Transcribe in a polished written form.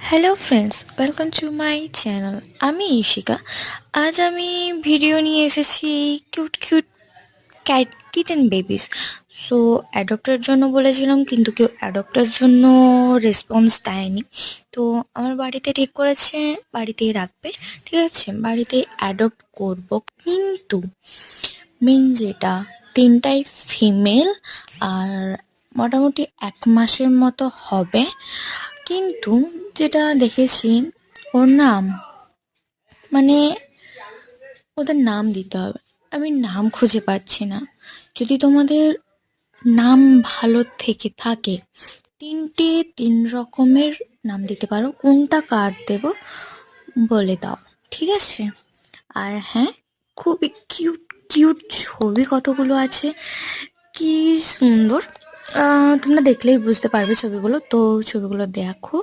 Hello friends, welcome to my channel. আমি ইশিকা। আজ আমি ভিডিও নিয়ে এসেছি cute cute cat kitten babies. So অ্যাডপ্টের জন্য বলেছিলাম, কিন্তু কেউ অ্যাডপ্টের জন্য রেসপন্স দেয়নি। তো আমার বাড়িতে ঠিক করেছে বাড়িতেই রাখবে। ঠিক আছে, বাড়িতে অ্যাডপ্ট করব, কিন্তু মেন যেটা, তিনটাই ফিমেল আর মোটামুটি 1 মাসের মতো হবে। কিন্তু যেটা দেখেছি, ওর নাম মানে ওদের নাম দিতে হবে। আমি নাম খুঁজে পাচ্ছি না। যদি তোমাদের নাম ভালো থেকে থাকে, 3 রকমের নাম দিতে পারো। কোনটা কার দেব বলে দাও, ঠিক আছে? আর হ্যাঁ, খুবই কিউট কিউট ছবি কতগুলো আছে, কি সুন্দর! তোমরা দেখলেই বুঝতে পারবে ছবিগুলো। তো ছবিগুলো দেখো